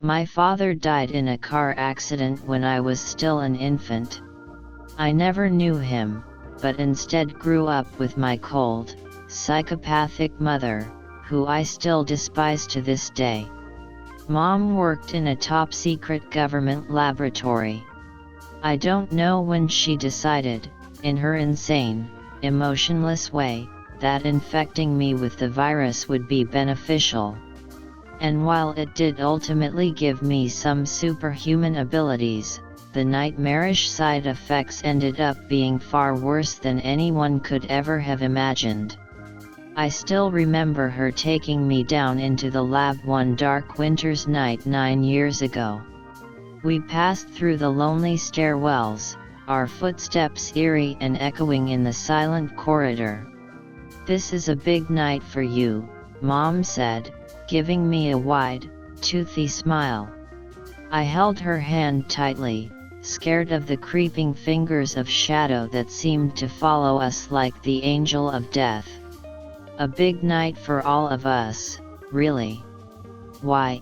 My father died in a car accident when I was still an infant. I never knew him, but instead grew up with my cold, psychopathic mother, who I still despise to this day. Mom worked in a top-secret government laboratory. I don't know when she decided, in her insane, emotionless way, that infecting me with the virus would be beneficial. And while it did ultimately give me some superhuman abilities, the nightmarish side effects ended up being far worse than anyone could ever have imagined. I still remember her taking me down into the lab one dark winter's night 9 years ago. We passed through the lonely stairwells, our footsteps eerie and echoing in the silent corridor. "This is a big night for you," Mom said, giving me a wide, toothy smile. I held her hand tightly, scared of the creeping fingers of shadow that seemed to follow us like the angel of death. A big night for all of us, really. "Why?"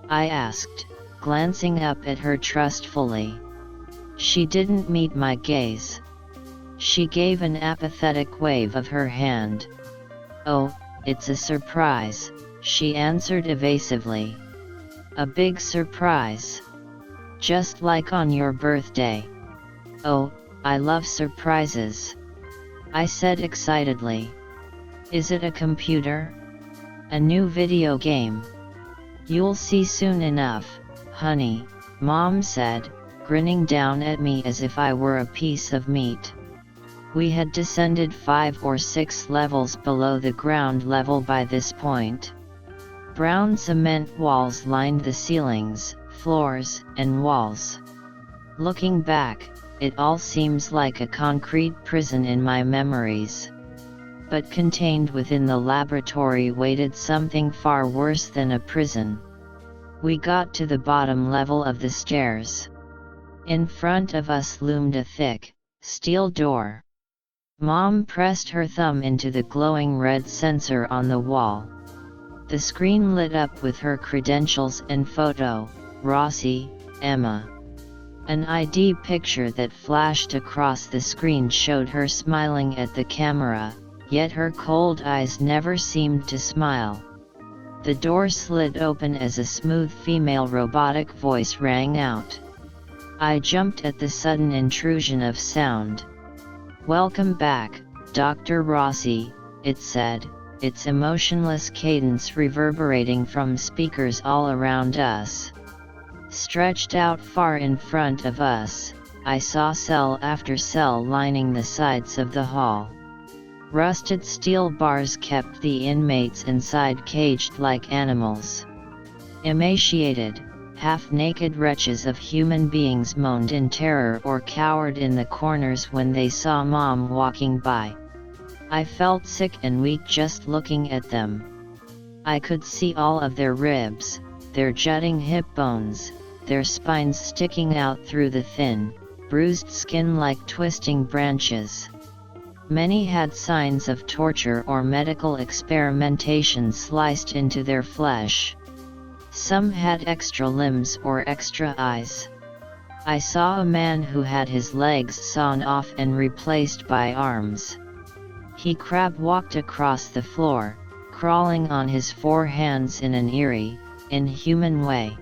I asked, glancing up at her trustfully. She didn't meet my gaze. She gave an apathetic wave of her hand. "Oh, it's a surprise," she answered evasively. "A big surprise. Just like on your birthday." "Oh, I love surprises," I said excitedly. "Is it a computer? A new video game?" "You'll see soon enough, honey," Mom said, grinning down at me as if I were a piece of meat. We had descended 5 or 6 levels below the ground level by this point. Brown cement walls lined the ceilings, floors, and walls. Looking back, it all seems like a concrete prison in my memories. But contained within the laboratory waited something far worse than a prison. We got to the bottom level of the stairs. In front of us loomed a thick, steel door. Mom pressed her thumb into the glowing red sensor on the wall. The screen lit up with her credentials and photo: Rossi, Emma. An ID picture that flashed across the screen showed her smiling at the camera, yet her cold eyes never seemed to smile. The door slid open as a smooth female robotic voice rang out. I jumped at the sudden intrusion of sound. "Welcome back, Dr. Rossi," it said, its emotionless cadence reverberating from speakers all around us. Stretched out far in front of us, I saw cell after cell lining the sides of the hall. Rusted steel bars kept the inmates inside caged like animals. Emaciated, half-naked wretches of human beings moaned in terror or cowered in the corners when they saw Mom walking by. I felt sick and weak just looking at them. I could see all of their ribs, their jutting hip bones, their spines sticking out through the thin, bruised skin like twisting branches. Many had signs of torture or medical experimentation sliced into their flesh. Some had extra limbs or extra eyes. I saw a man who had his legs sawn off and replaced by arms. He crab-walked across the floor, crawling on his 4 hands in an eerie, inhuman way.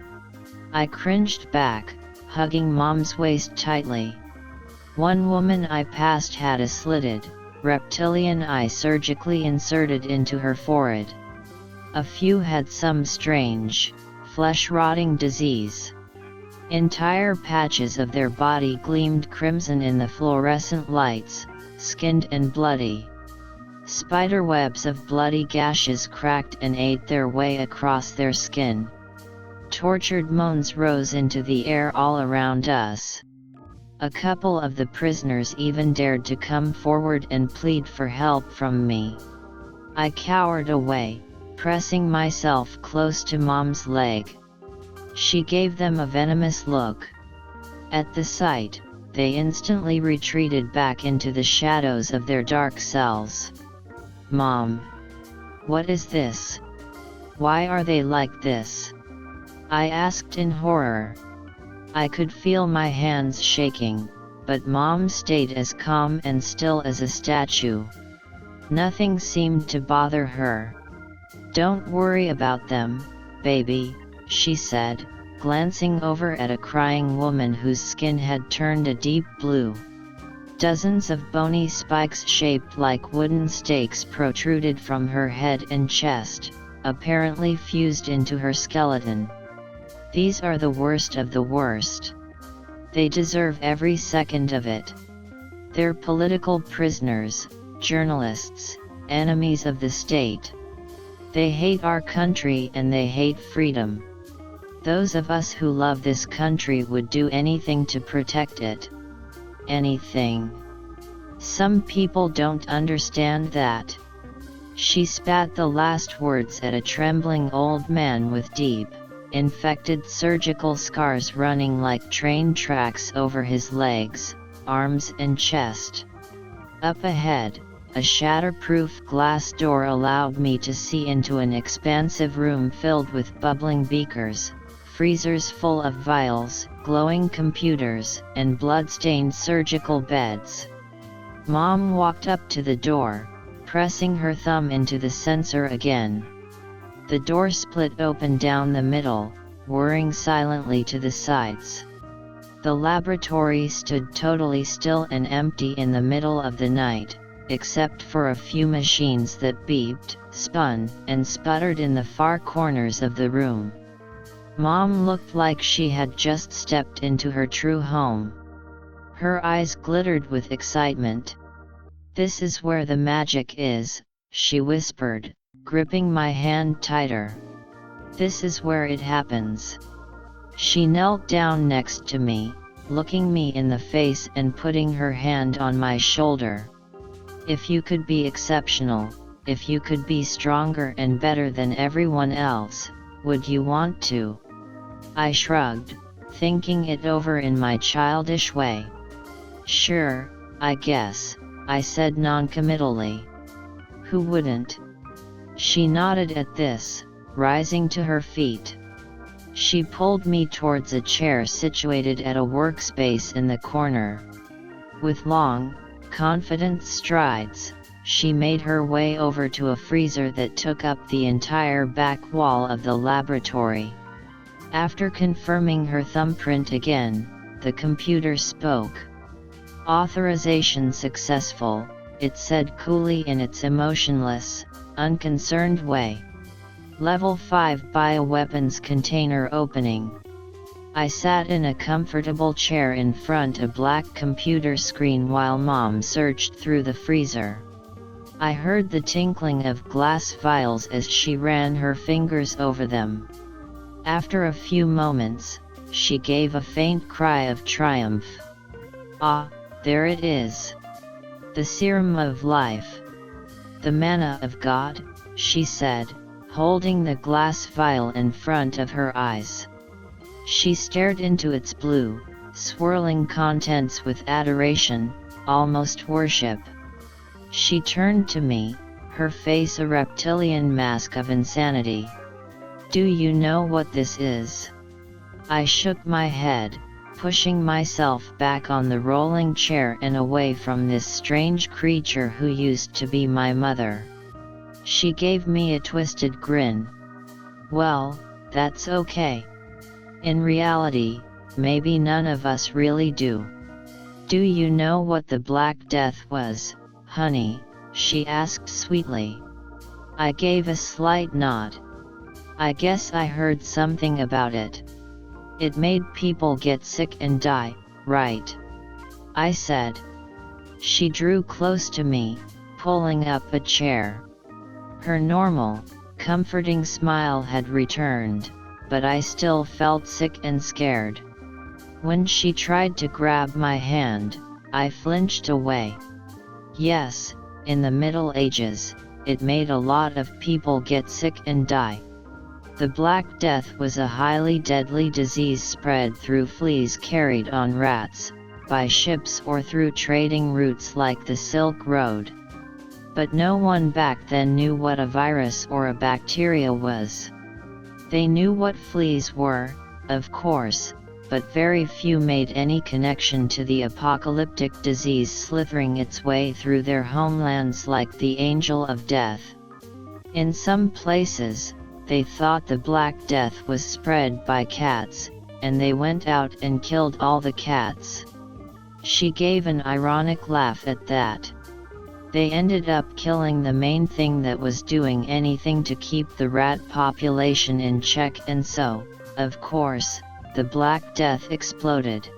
I cringed back, hugging Mom's waist tightly. One woman I passed had a slitted, reptilian eye surgically inserted into her forehead. A few had some strange, flesh-rotting disease. Entire patches of their body gleamed crimson in the fluorescent lights, skinned and bloody. Spiderwebs of bloody gashes cracked and ate their way across their skin. Tortured moans rose into the air all around us. A couple of the prisoners even dared to come forward and plead for help from me. I cowered away, pressing myself close to Mom's leg. She gave them a venomous look. At the sight, they instantly retreated back into the shadows of their dark cells. "Mom. What is this? Why are they like this?" I asked in horror. I could feel my hands shaking, but Mom stayed as calm and still as a statue. Nothing seemed to bother her. "Don't worry about them, baby," she said, glancing over at a crying woman whose skin had turned a deep blue. Dozens of bony spikes shaped like wooden stakes protruded from her head and chest, apparently fused into her skeleton. "These are the worst of the worst. They deserve every second of it. They're political prisoners, journalists, enemies of the state. They hate our country and they hate freedom. Those of us who love this country would do anything to protect it. Anything. Some people don't understand that." She spat the last words at a trembling old man with deep, infected surgical scars running like train tracks over his legs, arms and chest. Up ahead, a shatterproof glass door allowed me to see into an expansive room filled with bubbling beakers, freezers full of vials, glowing computers, and blood-stained surgical beds. Mom walked up to the door, pressing her thumb into the sensor again. The door split open down the middle, whirring silently to the sides. The laboratory stood totally still and empty in the middle of the night, except for a few machines that beeped, spun, and sputtered in the far corners of the room. Mom looked like she had just stepped into her true home. Her eyes glittered with excitement. "This is where the magic is," she whispered, gripping my hand tighter. "This is where it happens." She knelt down next to me, looking me in the face and putting her hand on my shoulder. "If you could be exceptional, if you could be stronger and better than everyone else, would you want to?" I shrugged, thinking it over in my childish way. "Sure, I guess," I said noncommittally. "Who wouldn't?" She nodded at this, rising to her feet. She pulled me towards a chair situated at a workspace in the corner. With long, confident strides, she made her way over to a freezer that took up the entire back wall of the laboratory. After confirming her thumbprint again, the computer spoke. "Authorization successful," it said coolly in its emotionless, unconcerned way. "Level 5 bioweapons container opening." I sat in a comfortable chair in front of a black computer screen while Mom searched through the freezer. I heard the tinkling of glass vials as she ran her fingers over them. After a few moments, she gave a faint cry of triumph. "Ah, there it is. The serum of life. The manna of God," she said, holding the glass vial in front of her eyes. She stared into its blue, swirling contents with adoration, almost worship. She turned to me, her face a reptilian mask of insanity. "Do you know what this is?" I shook my head, pushing myself back on the rolling chair and away from this strange creature who used to be my mother. She gave me a twisted grin. "Well, that's okay. In reality, maybe none of us really do." "Do you know what the Black Death was, honey?" she asked sweetly. I gave a slight nod. "I guess I heard something about it. It made people get sick and die, right?" I said. She drew close to me, pulling up a chair. Her normal, comforting smile had returned, but I still felt sick and scared. When she tried to grab my hand, I flinched away. "Yes, in the Middle Ages, it made a lot of people get sick and die. The Black Death was a highly deadly disease spread through fleas carried on rats, by ships or through trading routes like the Silk Road. But no one back then knew what a virus or a bacteria was. They knew what fleas were, of course, but very few made any connection to the apocalyptic disease slithering its way through their homelands like the angel of death. In some places, they thought the Black Death was spread by cats, and they went out and killed all the cats. She gave an ironic laugh at that. They ended up killing the main thing that was doing anything to keep the rat population in check, and so, of course, the Black Death exploded.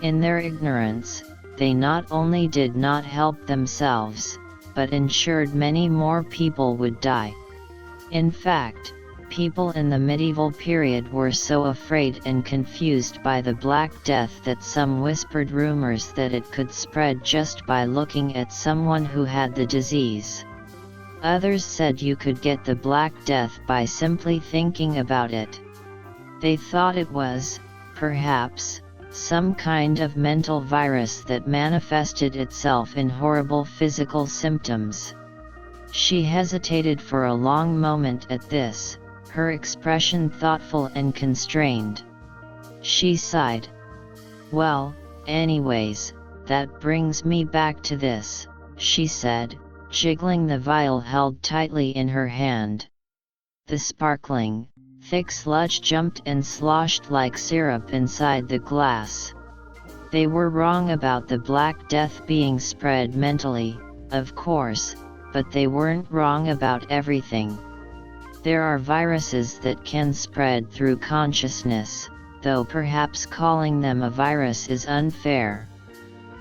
In their ignorance, they not only did not help themselves, but ensured many more people would die. In fact, people in the medieval period were so afraid and confused by the Black Death that some whispered rumors that it could spread just by looking at someone who had the disease. Others said you could get the Black Death by simply thinking about it. They thought it was, perhaps, some kind of mental virus that manifested itself in horrible physical symptoms. She hesitated for a long moment at this, her expression thoughtful and constrained. She sighed. "Well, anyways, that brings me back to this," she said, jiggling the vial held tightly in her hand. The sparkling, thick sludge jumped and sloshed like syrup inside the glass. They were wrong about the Black Death being spread mentally, of course, but they weren't wrong about everything. There are viruses that can spread through consciousness, though perhaps calling them a virus is unfair.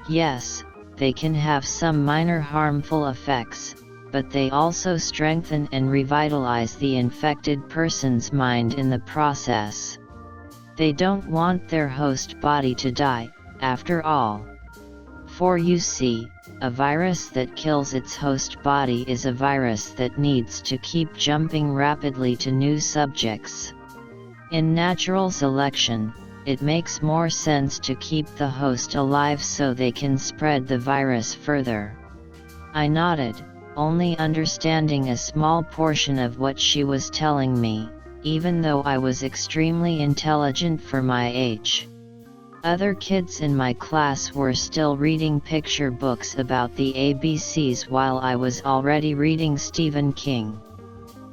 Yes, they can have some minor harmful effects, but they also strengthen and revitalize the infected person's mind in the process. They don't want their host body to die, after all. For you see, a virus that kills its host body is a virus that needs to keep jumping rapidly to new subjects. In natural selection, it makes more sense to keep the host alive so they can spread the virus further. I nodded, only understanding a small portion of what she was telling me, even though I was extremely intelligent for my age. Other kids in my class were still reading picture books about the ABCs while I was already reading Stephen King.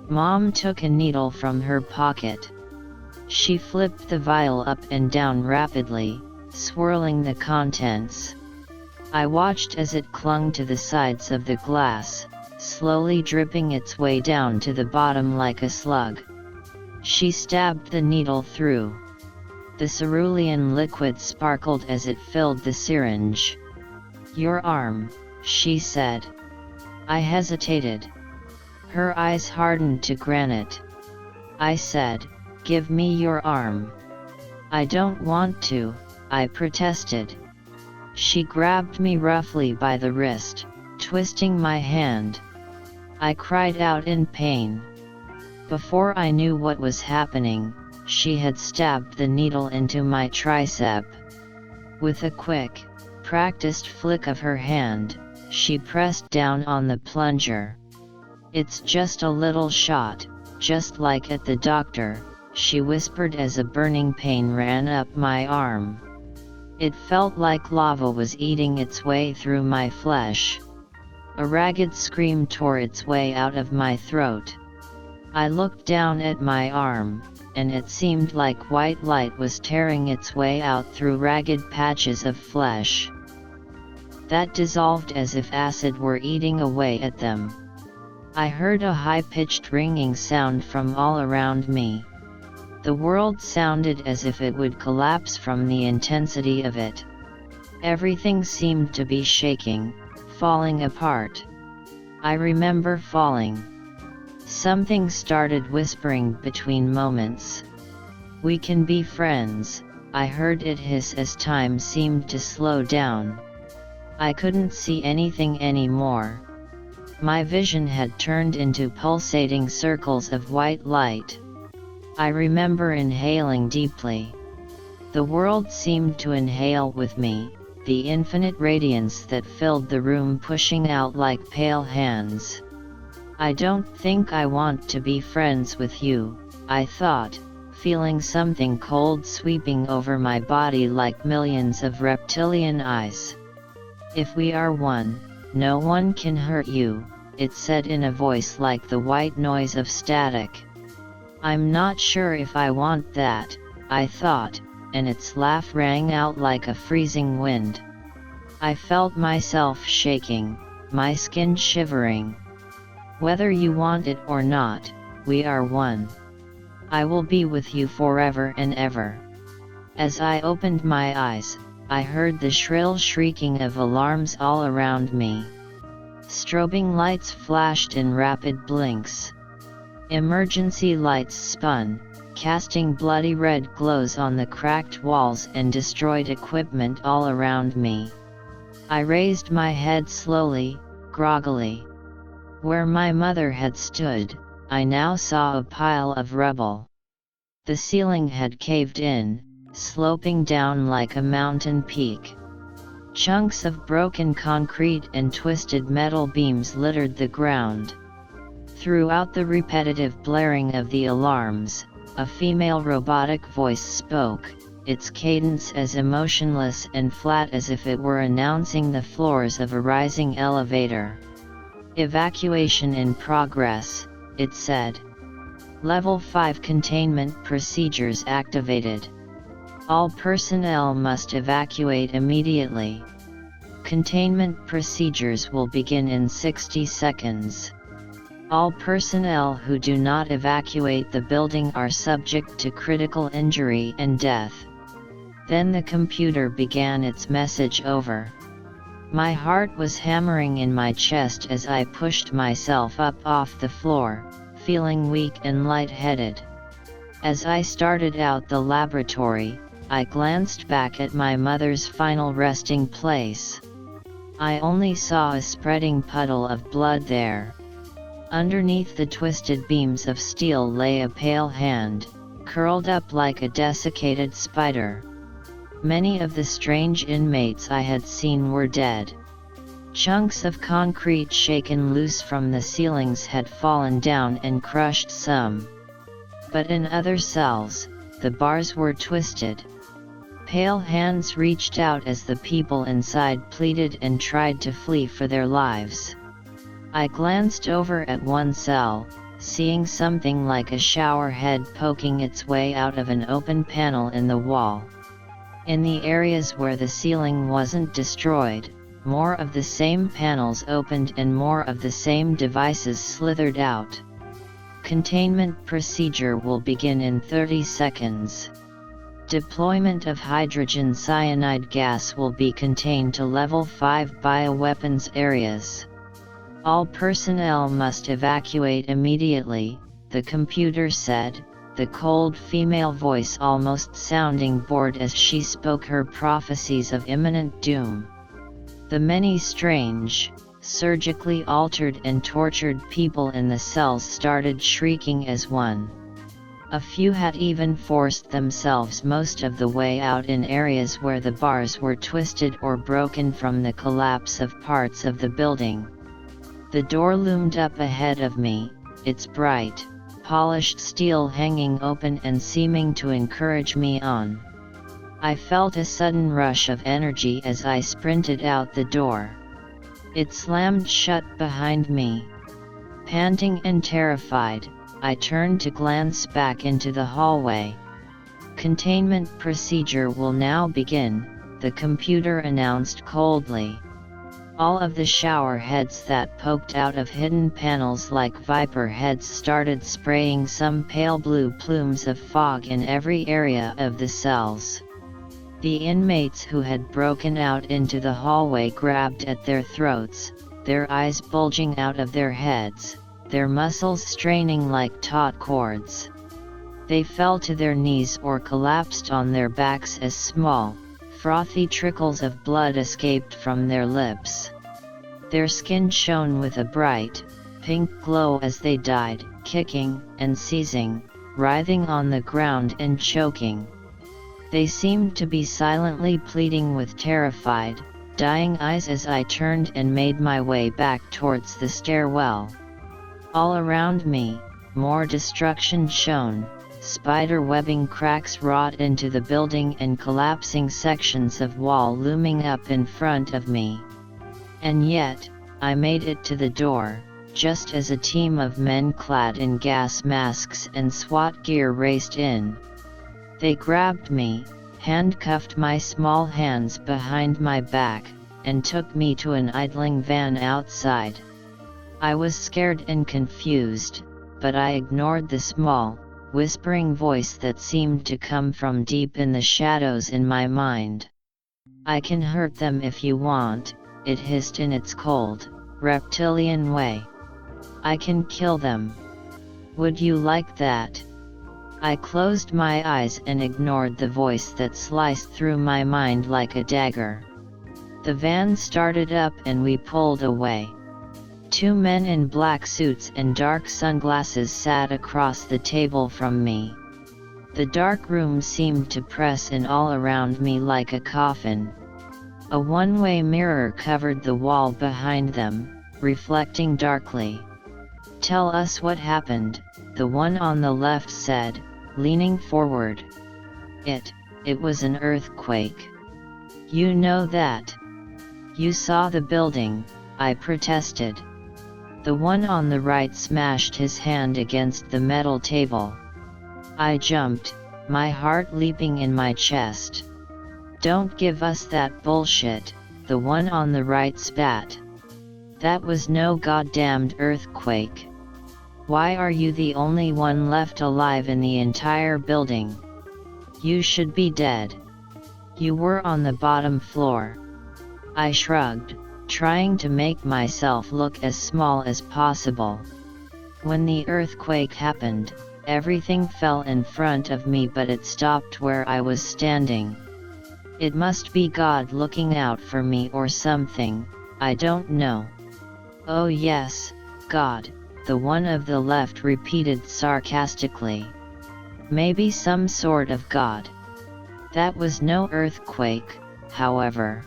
Mom took a needle from her pocket. She flipped the vial up and down rapidly, swirling the contents. I watched as it clung to the sides of the glass, slowly dripping its way down to the bottom like a slug. She stabbed the needle through. The cerulean liquid sparkled as it filled the syringe. "Your arm," she said. I hesitated. Her eyes hardened to granite. I said, "Give me your arm." "I don't want to," I protested. She grabbed me roughly by the wrist, twisting my hand. I cried out in pain. Before I knew what was happening, she had stabbed the needle into my tricep. With a quick, practiced flick of her hand, she pressed down on the plunger. "It's just a little shot, just like at the doctor," she whispered as a burning pain ran up my arm. It felt like lava was eating its way through my flesh. A ragged scream tore its way out of my throat. I looked down at my arm, and it seemed like white light was tearing its way out through ragged patches of flesh that dissolved as if acid were eating away at them. I heard a high-pitched ringing sound from all around me. The world sounded as if it would collapse from the intensity of it. Everything seemed to be shaking, falling apart. I remember falling. Something started whispering between moments. "We can be friends," I heard it hiss as time seemed to slow down. I couldn't see anything anymore. My vision had turned into pulsating circles of white light. I remember inhaling deeply. The world seemed to inhale with me, the infinite radiance that filled the room pushing out like pale hands. "I don't think I want to be friends with you," I thought, feeling something cold sweeping over my body like millions of reptilian eyes. If we are one, no one can hurt you, it said in a voice like the white noise of static. I'm not sure if I want that, I thought, and its laugh rang out like a freezing wind. I felt myself shaking, my skin shivering. Whether you want it or not, we are one. I will be with you forever and ever. As I opened my eyes, I heard the shrill shrieking of alarms all around me. Strobing lights flashed in rapid blinks. Emergency lights spun, casting bloody red glows on the cracked walls and destroyed equipment all around me. I raised my head slowly, groggily. Where my mother had stood, I now saw a pile of rubble. The ceiling had caved in, sloping down like a mountain peak. Chunks of broken concrete and twisted metal beams littered the ground. Throughout the repetitive blaring of the alarms, a female robotic voice spoke, its cadence as emotionless and flat as if it were announcing the floors of a rising elevator. Evacuation in progress, it said. Level 5 containment procedures activated. All personnel must evacuate immediately. Containment procedures will begin in 60 seconds. All personnel who do not evacuate the building are subject to critical injury and death. Then the computer began its message over. My heart was hammering in my chest as I pushed myself up off the floor, feeling weak and lightheaded. As I started out the laboratory, I glanced back at my mother's final resting place. I only saw a spreading puddle of blood there. Underneath the twisted beams of steel lay a pale hand, curled up like a desiccated spider. Many of the strange inmates I had seen were dead. Chunks of concrete shaken loose from the ceilings had fallen down and crushed some. But in other cells, the bars were twisted. Pale hands reached out as the people inside pleaded and tried to flee for their lives. I glanced over at one cell, seeing something like a shower head poking its way out of an open panel in the wall. In the areas where the ceiling wasn't destroyed, more of the same panels opened and more of the same devices slithered out. Containment procedure will begin in 30 seconds. Deployment of hydrogen cyanide gas will be contained to level 5 bioweapons areas. All personnel must evacuate immediately, the computer said, the cold female voice almost sounding bored as she spoke her prophecies of imminent doom. The many strange, surgically altered and tortured people in the cells started shrieking as one. A few had even forced themselves most of the way out in areas where the bars were twisted or broken from the collapse of parts of the building. The door loomed up ahead of me, its bright, polished steel hanging open and seeming to encourage me on. I felt a sudden rush of energy as I sprinted out the door. It slammed shut behind me. Panting and terrified, I turned to glance back into the hallway. Containment procedure will now begin, the computer announced coldly. All of the shower heads that poked out of hidden panels like viper heads started spraying some pale blue plumes of fog in every area of the cells. The inmates who had broken out into the hallway grabbed at their throats, their eyes bulging out of their heads, their muscles straining like taut cords. They fell to their knees or collapsed on their backs as small, frothy trickles of blood escaped from their lips. Their skin shone with a bright, pink glow as they died, kicking and seizing, writhing on the ground and choking. They seemed to be silently pleading with terrified, dying eyes as I turned and made my way back towards the stairwell. All around me, more destruction shone, spider webbing cracks wrought into the building and collapsing sections of wall looming up in front of me. And yet, I made it to the door, just as a team of men clad in gas masks and SWAT gear raced in. They grabbed me, handcuffed my small hands behind my back, and took me to an idling van outside. I was scared and confused, but I ignored the small, whispering voice that seemed to come from deep in the shadows in my mind. "I can hurt them if you want," it hissed in its cold, reptilian way. "I can kill them. Would you like that?" I closed my eyes and ignored the voice that sliced through my mind like a dagger. The van started up and we pulled away. Two men in black suits and dark sunglasses sat across the table from me. The dark room seemed to press in all around me like a coffin. A one-way mirror covered the wall behind them, reflecting darkly. "Tell us what happened," the one on the left said, leaning forward. It was an earthquake. "You know that. You saw the building," I protested. The one on the right smashed his hand against the metal table. I jumped, my heart leaping in my chest. "Don't give us that bullshit," the one on the right spat. "That was no goddamned earthquake. Why are you the only one left alive in the entire building? You should be dead. You were on the bottom floor." I shrugged, trying to make myself look as small as possible. When the earthquake happened, everything fell in front of me, but it stopped where I was standing. It must be God looking out for me or something, I don't know. "Oh yes, God," the one of the left repeated sarcastically. "Maybe some sort of God." That was no earthquake, however.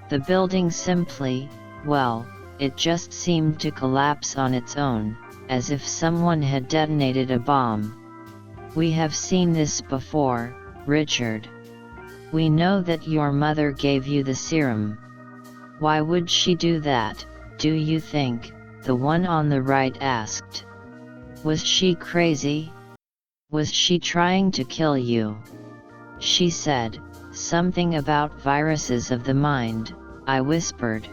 The building simply, well, it just seemed to collapse on its own, as if someone had detonated a bomb. "We have seen this before, Richard. We know that your mother gave you the serum. Why would she do that, do you think?" the one on the right asked. "Was she crazy? Was she trying to kill you?" "She said something about viruses of the mind," I whispered.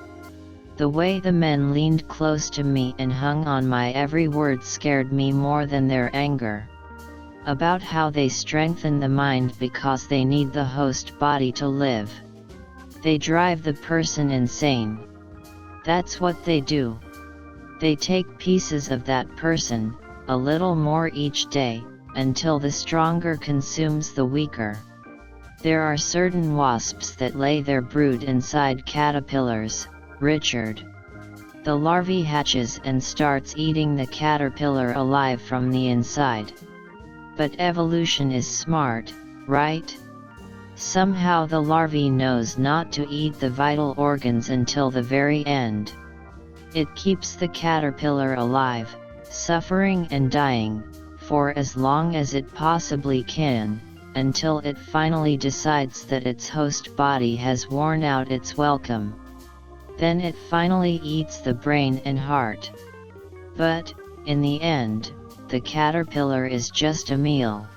The way the men leaned close to me and hung on my every word scared me more than their anger. About how they strengthen the mind because they need the host body to live. They drive the person insane. That's what they do. They take pieces of that person, a little more each day, until the stronger consumes the weaker. There are certain wasps that lay their brood inside caterpillars, Richard. The larvae hatches and starts eating the caterpillar alive from the inside. But evolution is smart, right? Somehow the larvae knows not to eat the vital organs until the very end. It keeps the caterpillar alive, suffering and dying, for as long as it possibly can, until it finally decides that its host body has worn out its welcome. Then it finally eats the brain and heart. But, in the end, the caterpillar is just a meal.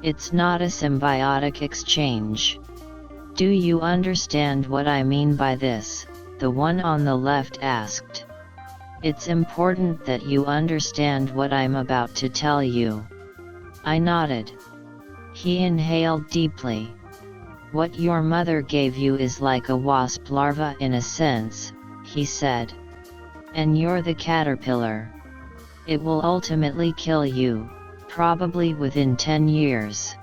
It's not a symbiotic exchange. "Do you understand what I mean by this?" the one on the left asked. "It's important that you understand what I'm about to tell you." I nodded. He inhaled deeply. "What your mother gave you is like a wasp larva in a sense," he said. "And you're the caterpillar. It will ultimately kill you, probably within 10 years.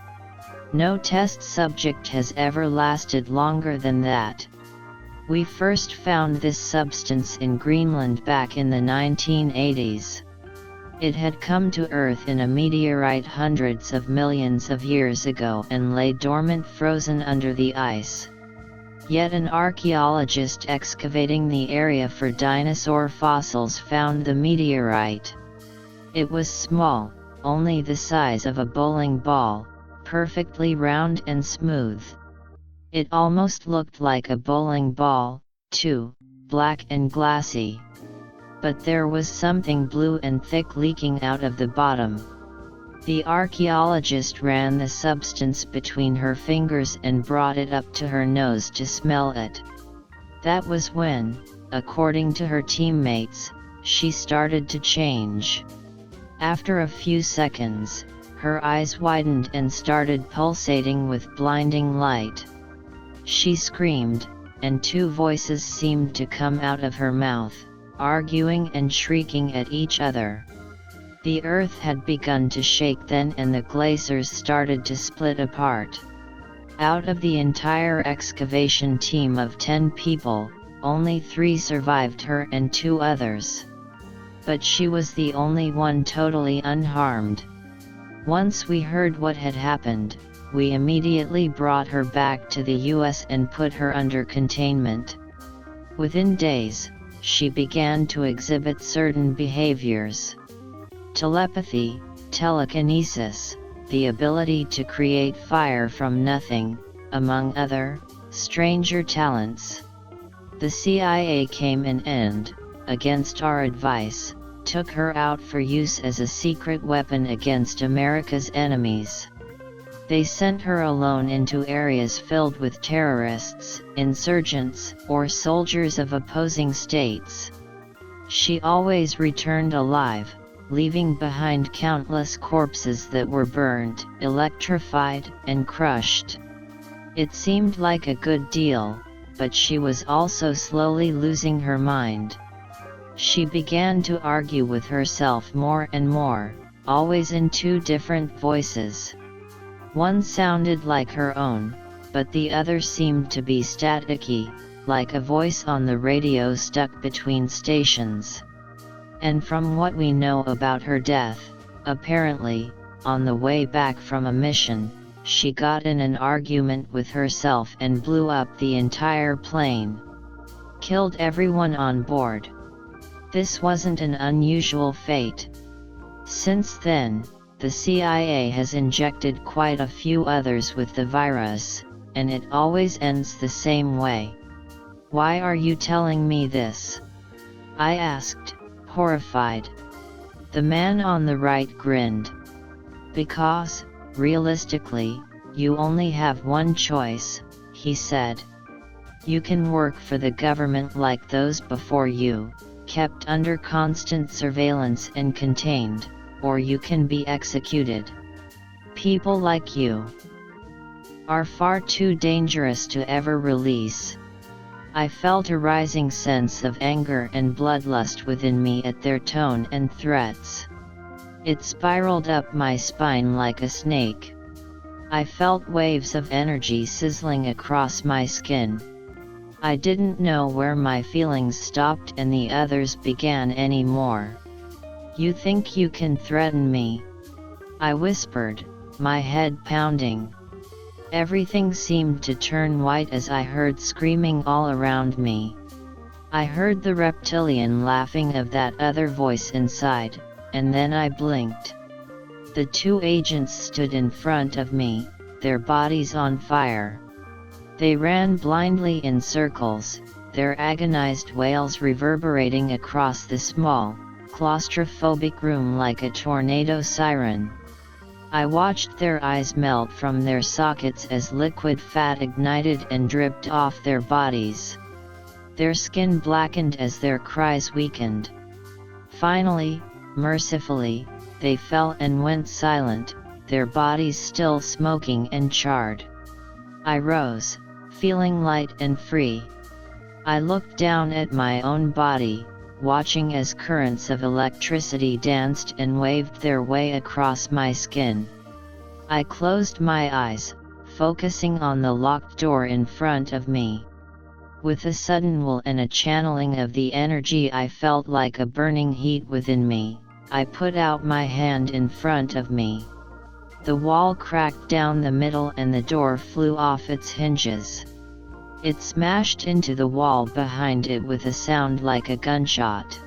No test subject has ever lasted longer than that. We first found this substance in Greenland back in the 1980s. It had come to Earth in a meteorite hundreds of millions of years ago and lay dormant frozen under the ice. Yet an archaeologist excavating the area for dinosaur fossils found the meteorite. It was small, only the size of a bowling ball, perfectly round and smooth. It almost looked like a bowling ball, too, black and glassy. But there was something blue and thick leaking out of the bottom. The archaeologist ran the substance between her fingers and brought it up to her nose to smell it. That was when, according to her teammates, she started to change. After a few seconds, her eyes widened and started pulsating with blinding light. She screamed, and two voices seemed to come out of her mouth, arguing and shrieking at each other. The earth had begun to shake then, and the glaciers started to split apart. Out of the entire excavation team of 10 people, only 3 survived, her and 2 others. But she was the only one totally unharmed. Once we heard what had happened, we immediately brought her back to the US and put her under containment. Within days, she began to exhibit certain behaviors. Telepathy, telekinesis, the ability to create fire from nothing, among other, stranger talents. The CIA came in and, against our advice, took her out for use as a secret weapon against America's enemies. They sent her alone into areas filled with terrorists, insurgents, or soldiers of opposing states. She always returned alive, leaving behind countless corpses that were burned, electrified, and crushed. It seemed like a good deal, but she was also slowly losing her mind. She began to argue with herself more and more, always in 2 different voices. One sounded like her own, but the other seemed to be staticky, like a voice on the radio stuck between stations. And from what we know about her death, apparently, on the way back from a mission, she got in an argument with herself and blew up the entire plane. Killed everyone on board. This wasn't an unusual fate. Since then, the CIA has injected quite a few others with the virus, and it always ends the same way. Why are you telling me this? I asked, horrified. The man on the right grinned. Because, realistically, you only have one choice, he said. You can work for the government like those before you, kept under constant surveillance and contained, or you can be executed. People like you are far too dangerous to ever release. I felt a rising sense of anger and bloodlust within me at their tone and threats. It spiraled up my spine like a snake. I felt waves of energy sizzling across my skin. I didn't know where my feelings stopped and the others began anymore. You think you can threaten me? I whispered, my head pounding. Everything seemed to turn white as I heard screaming all around me. I heard the reptilian laughing of that other voice inside, and then I blinked. The 2 agents stood in front of me, their bodies on fire. They ran blindly in circles, their agonized wails reverberating across the small, claustrophobic room like a tornado siren. I watched their eyes melt from their sockets as liquid fat ignited and dripped off their bodies. Their skin blackened as their cries weakened. Finally, mercifully, they fell and went silent, their bodies still smoking and charred. I rose, feeling light and free. I looked down at my own body, watching as currents of electricity danced and waved their way across my skin. I closed my eyes, focusing on the locked door in front of me. With a sudden will and a channeling of the energy I felt like a burning heat within me, I put out my hand in front of me. The wall cracked down the middle and the door flew off its hinges. It smashed into the wall behind it with a sound like a gunshot.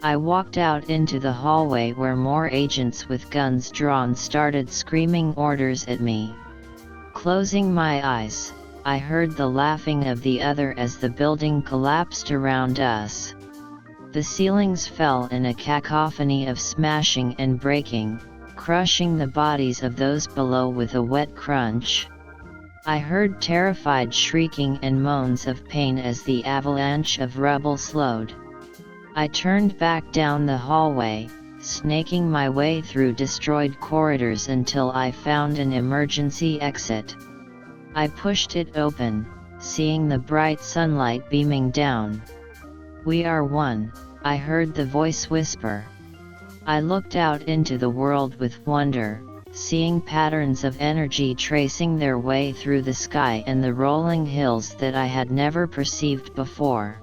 I walked out into the hallway where more agents with guns drawn started screaming orders at me. Closing my eyes, I heard the laughing of the other as the building collapsed around us. The ceilings fell in a cacophony of smashing and breaking, crushing the bodies of those below with a wet crunch. I heard terrified shrieking and moans of pain as the avalanche of rubble slowed. I turned back down the hallway, snaking my way through destroyed corridors until I found an emergency exit. I pushed it open, seeing the bright sunlight beaming down. "We are one," I heard the voice whisper. I looked out into the world with wonder, seeing patterns of energy tracing their way through the sky and the rolling hills that I had never perceived before.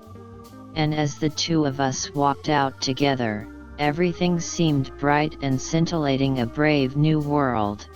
And as the two of us walked out together, everything seemed bright and scintillating, a brave new world.